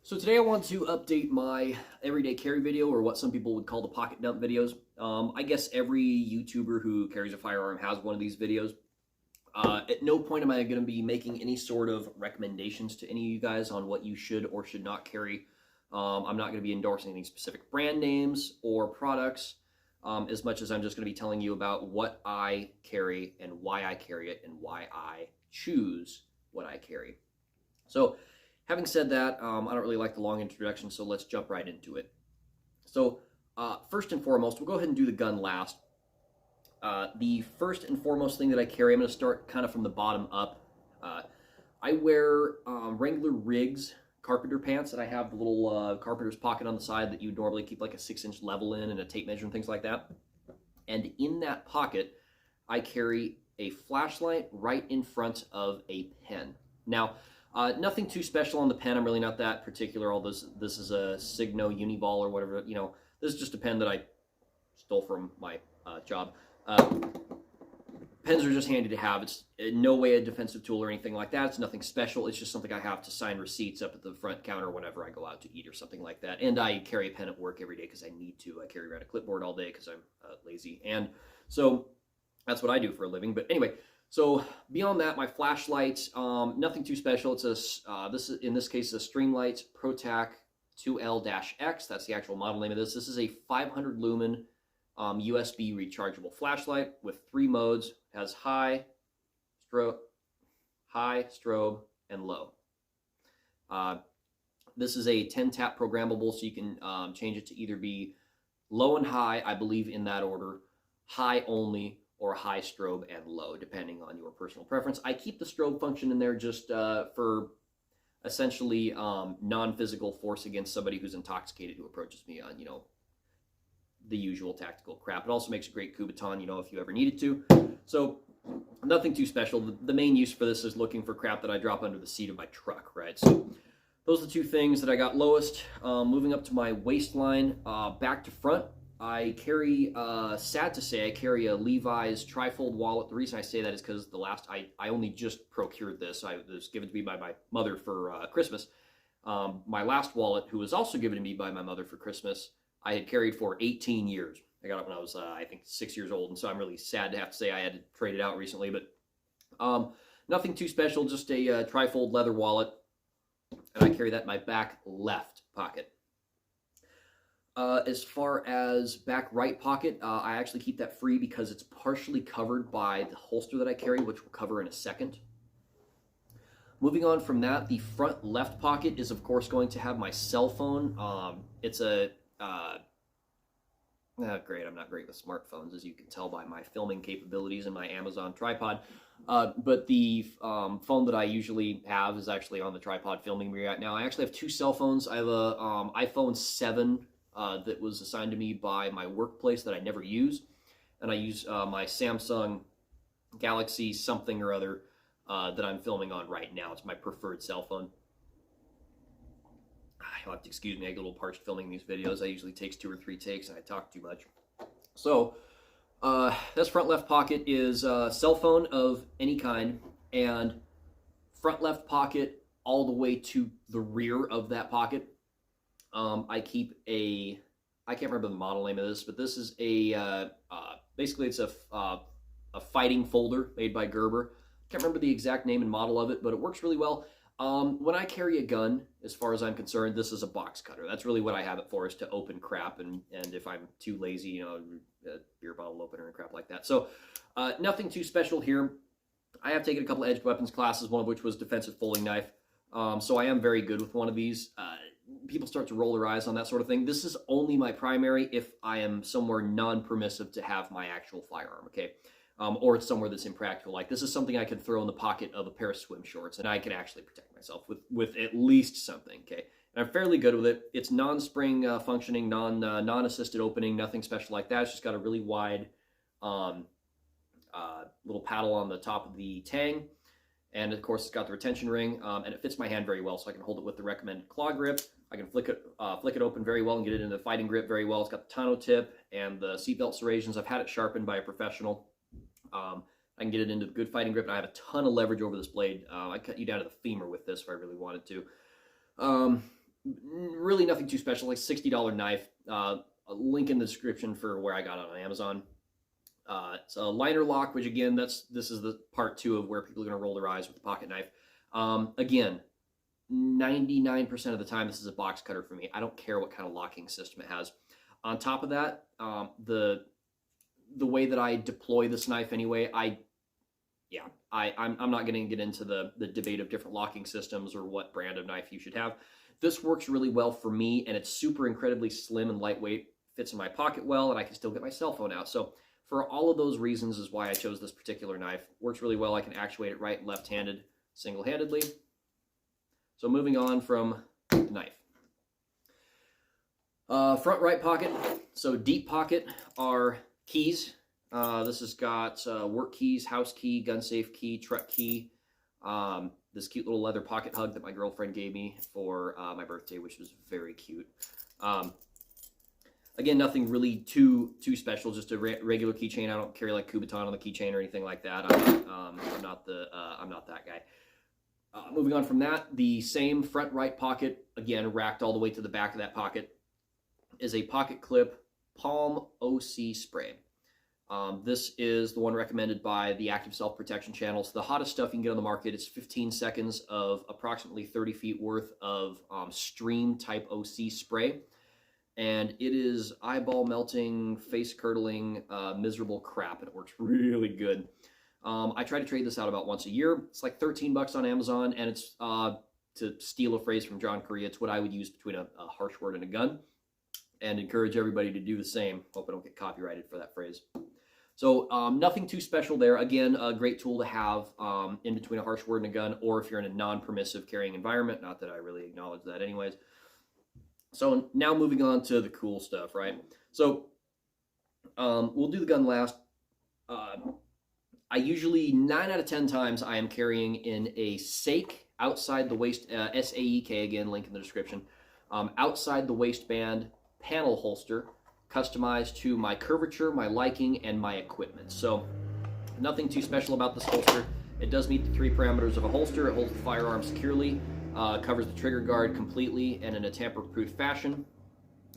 So today I want to update my everyday carry video, or what some people would call the pocket dump videos. I guess every YouTuber who carries a firearm has one of these videos. At no point am I going to be making any sort of recommendations to any of you guys on what you should or should not carry. I'm not going to be endorsing any specific brand names or products, as much as I'm just going to be telling you about what I carry and why I carry it and why I choose what I carry. So, having said that, I don't really like the long introduction, so let's jump right into it. So, first and foremost, we'll go ahead and do the gun last. The first and foremost thing that I carry, I'm going to start kind of from the bottom up. I wear Wrangler Riggs carpenter pants, and I have the little carpenter's pocket on the side that you would normally keep like a 6-inch level in and a tape measure and things like that. And in that pocket, I carry a flashlight right in front of a pen. Now, nothing too special on the pen. I'm really not that particular. Although this is a Signo Uniball or whatever. You know, this is just a pen that I stole from my job. Pens are just handy to have. It's in no way a defensive tool or anything like that. It's nothing special. It's just something I have to sign receipts up at the front counter whenever I go out to eat or something like that. And I carry a pen at work every day because I need to. I carry around a clipboard all day because I'm lazy. And so that's what I do for a living. But anyway, so beyond that, my flashlight, nothing too special. It's in this case, a Streamlight ProTac 2L-X. That's the actual model name of this. This is a 500 lumen USB rechargeable flashlight with 3 modes. It has high, strobe, and low. This is a 10-tap programmable, so you can change it to either be low and high, I believe in that order, high only, or high strobe and low, depending on your personal preference. I keep the strobe function in there just for essentially non-physical force against somebody who's intoxicated who approaches me on, the usual tactical crap. It also makes a great Kubotan, if you ever needed to. So nothing too special. The main use for this is looking for crap that I drop under the seat of my truck, right? So those are the two things that I got lowest. Moving up to my waistline, back to front, I carry, sad to say, I carry a Levi's trifold wallet. The reason I say that is because I only just procured this. It was given to me by my mother for Christmas. My last wallet, who was also given to me by my mother for Christmas, I had carried for 18 years. I got it when I was, I think, 6 years old, and so I'm really sad to have to say I had to trade it out recently, but nothing too special, just a trifold leather wallet, and I carry that in my back left pocket. As far as back right pocket, I actually keep that free because it's partially covered by the holster that I carry, which we'll cover in a second. Moving on from that, the front left pocket is, of course, going to have my cell phone. It's a great. I'm not great with smartphones, as you can tell by my filming capabilities and my Amazon tripod. But the phone that I usually have is actually on the tripod filming me right now. I actually have 2 cell phones. I have a iPhone 7 that was assigned to me by my workplace that I never use. And I use my Samsung Galaxy something or other that I'm filming on right now. It's my preferred cell phone. You'll have to excuse me, I get a little parched filming these videos. I usually takes 2 or 3 takes and I talk too much. So, this front left pocket is a cell phone of any kind, and front left pocket all the way to the rear of that pocket. I keep I can't remember the model name of this, but this is basically it's a fighting folder made by Gerber. Can't remember the exact name and model of it, but it works really well. When I carry a gun, as far as I'm concerned, this is a box cutter. That's really what I have it for, is to open crap, and if I'm too lazy, a beer bottle opener and crap like that. So, nothing too special here. I have taken a couple edged weapons classes, one of which was defensive folding knife. So I am very good with one of these. People start to roll their eyes on that sort of thing. This is only my primary if I am somewhere non-permissive to have my actual firearm, okay? Or it's somewhere that's impractical. Like, this is something I could throw in the pocket of a pair of swim shorts, and I can actually protect myself with at least something, okay? And I'm fairly good with it. It's non-spring functioning, non-assisted opening, nothing special like that. It's just got a really wide little paddle on the top of the tang, and of course it's got the retention ring, and it fits my hand very well, so I can hold it with the recommended claw grip. I can flick it open very well and get it into the fighting grip very well. It's got the tonneau tip and the seatbelt serrations. I've had it sharpened by a professional. I can get it into the good fighting grip, and I have a ton of leverage over this blade. I cut you down to the femur with this if I really wanted to. really nothing too special, like $60 knife. A link in the description for where I got it on Amazon. It's a liner lock, which again, this is the part 2 of where people are going to roll their eyes with the pocket knife. Again, 99% of the time, this is a box cutter for me. I don't care what kind of locking system it has. On top of that, the way that I deploy this knife anyway, I'm not going to get into the debate of different locking systems or what brand of knife you should have. This works really well for me, and it's super incredibly slim and lightweight, fits in my pocket well, and I can still get my cell phone out. So for all of those reasons is why I chose this particular knife. Works really well. I can actuate it right and left-handed single-handedly. So moving on from the knife. Front right pocket. So deep pocket are keys. This has got work keys, house key, gun safe key, truck key. This cute little leather pocket hug that my girlfriend gave me for my birthday, which was very cute. Again, nothing really too special, just a regular keychain. I don't carry like Kubotan on the keychain or anything like that. I'm not that guy. Moving on from that, the same front right pocket, again, racked all the way to the back of that pocket, is a pocket clip Palm OC spray. This is the one recommended by the Active Self-Protection channels. The hottest stuff you can get on the market is 15 seconds of approximately 30 feet worth of stream type OC spray. And it is eyeball melting, face curdling, miserable crap, and it works really good. I try to trade this out about once a year. It's like 13 bucks on Amazon, and it's, to steal a phrase from John Correa, it's what I would use between a harsh word and a gun, and encourage everybody to do the same. Hope I don't get copyrighted for that phrase. So nothing too special there. Again, a great tool to have in between a harsh word and a gun, or if you're in a non-permissive carrying environment. Not that I really acknowledge that anyways. So now moving on to the cool stuff, right? So we'll do the gun last. I usually, 9 out of 10 times, I am carrying in a SAEK outside the waist, S-A-E-K, again, link in the description, outside the waistband panel holster, customized to my curvature, my liking, and my equipment. So nothing too special about this holster. It does meet the 3 parameters of a holster. It holds the firearm securely, covers the trigger guard completely and in a tamper-proof fashion,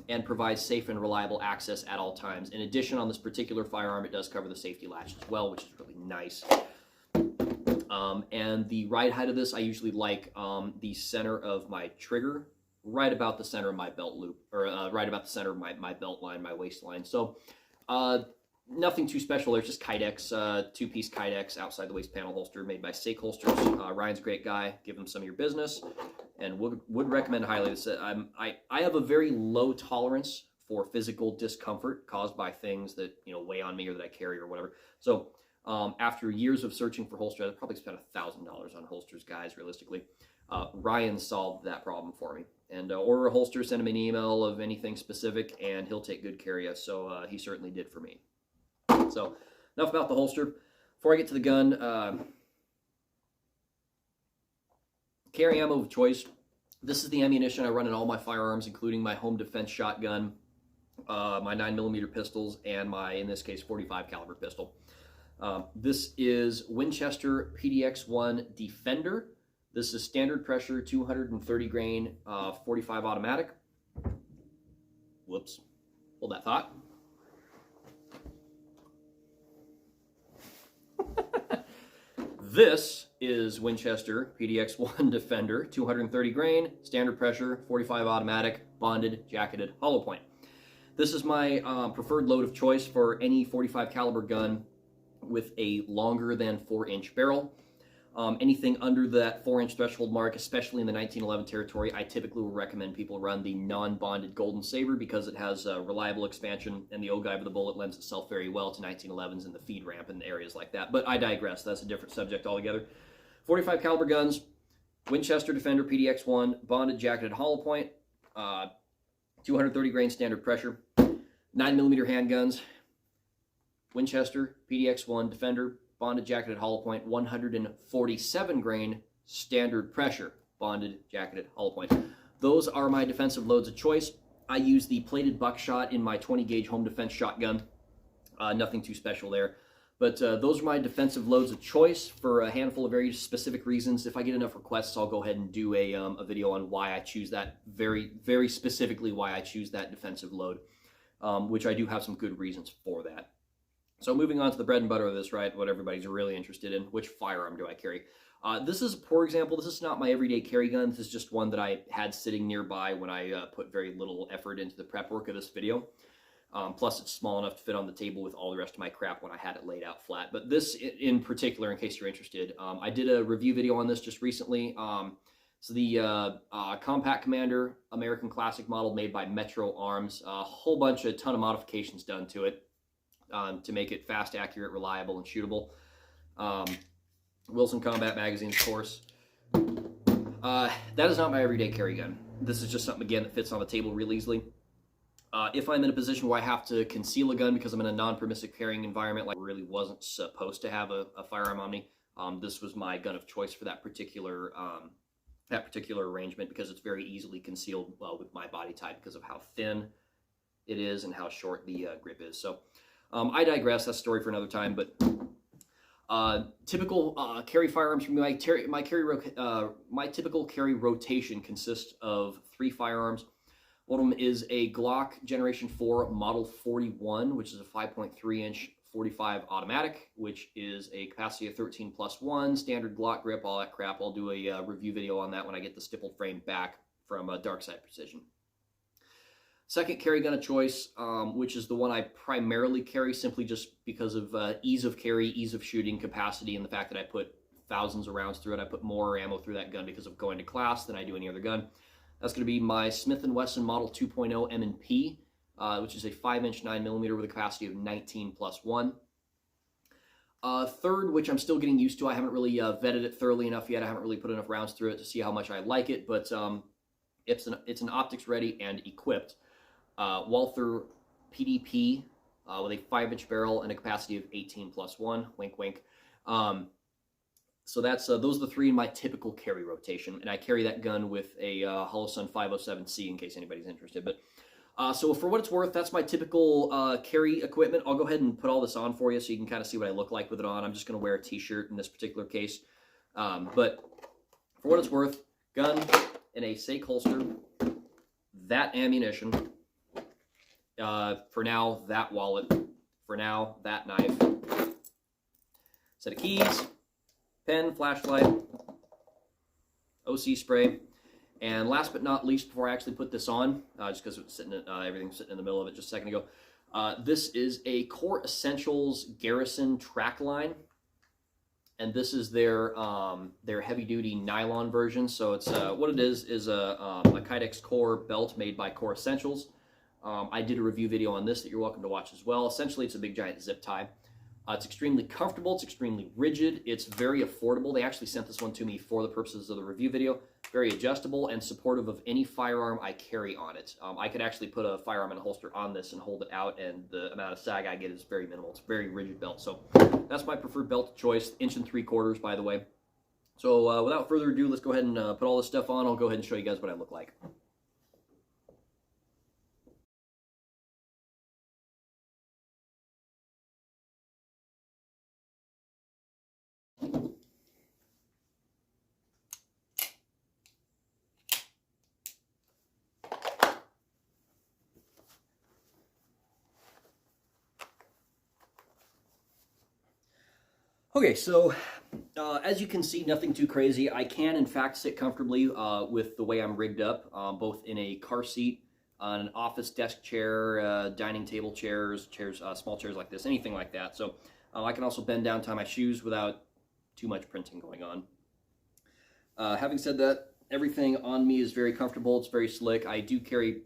and provides safe and reliable access at all times. In addition, on this particular firearm, it does cover the safety latch as well, which is really nice. And the ride height of this, I usually like the center of my trigger, right about the center of my belt loop, or right about the center of my belt line, my waistline. So nothing too special. There's just Kydex, 2-piece Kydex outside the waist panel holster made by SAEK Holsters. Ryan's a great guy. Give him some of your business, and would recommend highly this. I have a very low tolerance for physical discomfort caused by things that weigh on me or that I carry or whatever. So after years of searching for holsters, I probably spent $1,000 on holsters, guys. Realistically, Ryan solved that problem for me. And order a holster, send him an email of anything specific, and he'll take good care of you. So he certainly did for me. So enough about the holster. Before I get to the gun, carry ammo of choice. This is the ammunition I run in all my firearms, including my home defense shotgun, my 9mm pistols, and my, in this case, .45 caliber pistol. This is Winchester PDX-1 Defender. This is standard pressure, 230 grain, 45 automatic. Whoops, hold that thought. This is Winchester PDX-1 Defender, 230 grain, standard pressure, 45 automatic, bonded, jacketed, hollow point. This is my preferred load of choice for any .45 caliber gun with a longer than 4-inch barrel. Anything under that 4-inch threshold mark, especially in the 1911 territory, I typically will recommend people run the non-bonded Golden Saber because it has reliable expansion, and the ogive of the bullet lends itself very well to 1911s and the feed ramp and areas like that. But I digress. That's a different subject altogether. .45 caliber guns, Winchester Defender PDX-1, bonded, jacketed, hollow point, 230 grain standard pressure, 9mm handguns, Winchester PDX-1 Defender, bonded, jacketed, hollow point, 147 grain standard pressure, bonded, jacketed, hollow point. Those are my defensive loads of choice. I use the plated buckshot in my 20 gauge home defense shotgun. Nothing too special there. But those are my defensive loads of choice for a handful of very specific reasons. If I get enough requests, I'll go ahead and do a video on why I choose that, very specifically why I choose that defensive load, which I do have some good reasons for that. So moving on to the bread and butter of this, right, what everybody's really interested in, which firearm do I carry? This is a poor example. This is not my everyday carry gun. This is just one that I had sitting nearby when I put very little effort into the prep work of this video. Plus, it's small enough to fit on the table with all the rest of my crap when I had it laid out flat. But this in particular, in case you're interested, I did a review video on this just recently. So the Compact Commander American Classic model made by Metro Arms, a ton of modifications done to it to make it fast, accurate, reliable, and shootable. Wilson Combat Magazine, of course. That is not my everyday carry gun. This is just something, again, that fits on the table real easily. If I'm in a position where I have to conceal a gun because I'm in a non-permissive carrying environment, like I really wasn't supposed to have a firearm on me, this was my gun of choice for that particular arrangement because it's very easily concealed with my body type because of how thin it is and how short the grip is. So I digress. That's a story for another time. But typical carry firearms for me, my typical carry rotation consists of 3 firearms. One of them is a Glock Generation 4 Model 41, which is a 5.3-inch 45 automatic, which is a capacity of 13+1, standard Glock grip, all that crap. I'll do a review video on that when I get the stippled frame back from Darkside Precision. Second carry gun of choice, which is the one I primarily carry simply just because of ease of carry, ease of shooting, capacity, and the fact that I put thousands of rounds through it. I put more ammo through that gun because of going to class than I do any other gun. That's going to be my Smith & Wesson Model 2.0 M&P, which is a 5-inch 9mm with a capacity of 19+1. Third, which I'm still getting used to. I haven't really vetted it thoroughly enough yet. I haven't really put enough rounds through it to see how much I like it, but it's an optics ready and equipped Walther PDP with a 5-inch barrel and a capacity of 18+1. Wink, wink. So that's those are the 3 in my typical carry rotation, and I carry that gun with a Holosun 507C in case anybody's interested. But so for what it's worth, that's my typical carry equipment. I'll go ahead and put all this on for you so you can kind of see what I look like with it on. I'm just going to wear a t-shirt in this particular case. But for what it's worth, gun in a SAIC holster, that ammunition, for now, that wallet, for now, that knife, set of keys, pen, flashlight, OC spray, and last but not least, before I actually put this on, just because it's sitting, everything's sitting in the middle of it just a second ago, this is a Core Essentials Garrison track line, and this is their heavy-duty nylon version. So it's what it is a Kydex Core belt made by Core Essentials. I did a review video on this that you're welcome to watch as well. Essentially, it's a big giant zip tie. It's extremely comfortable, it's extremely rigid, it's very affordable. They actually sent this one to me for the purposes of the review video. Very adjustable and supportive of any firearm I carry on it. I could actually put a firearm in a holster on this and hold it out, and the amount of sag I get is very minimal. It's a very rigid belt. So that's my preferred belt of choice, 1 3/4, by the way. So without further ado, let's go ahead and put all this stuff on. I'll go ahead and show you guys what I look like. Okay, so as you can see, nothing too crazy. I can, in fact, sit comfortably with the way I'm rigged up, both in a car seat, on an office desk chair, dining table chairs, small chairs like this, anything like that. So I can also bend down, tie my shoes without too much printing going on. Having said that, everything on me is very comfortable. It's very slick. I do carry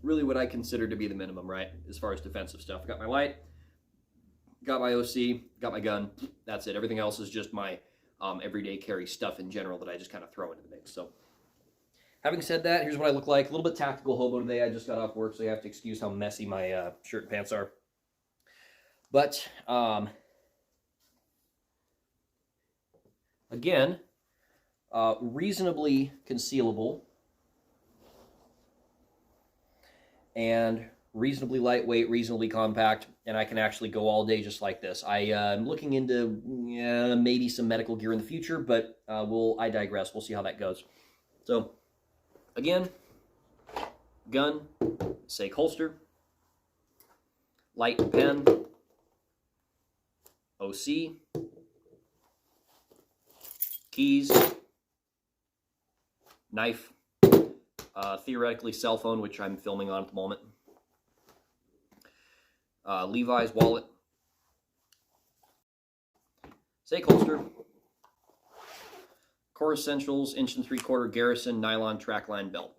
really what I consider to be the minimum, right, as far as defensive stuff. I got my light, got my OC, got my gun. That's it. Everything else is just my everyday carry stuff in general that I just kind of throw into the mix. So having said that, here's what I look like. A little bit tactical hobo today. I just got off work, so you have to excuse how messy my shirt and pants are. But again, reasonably concealable and reasonably lightweight, reasonably compact, and I can actually go all day just like this. I'm looking into maybe some medical gear in the future, but I digress. We'll see how that goes. So, again, gun, SAIC holster, light pen, OC, keys, knife, theoretically cell phone, which I'm filming on at the moment, Levi's wallet, SAIC holster, Core Essentials 1 3/4 Garrison nylon trackline belt.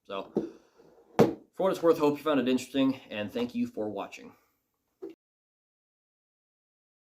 So, for what it's worth, hope you found it interesting, and thank you for watching.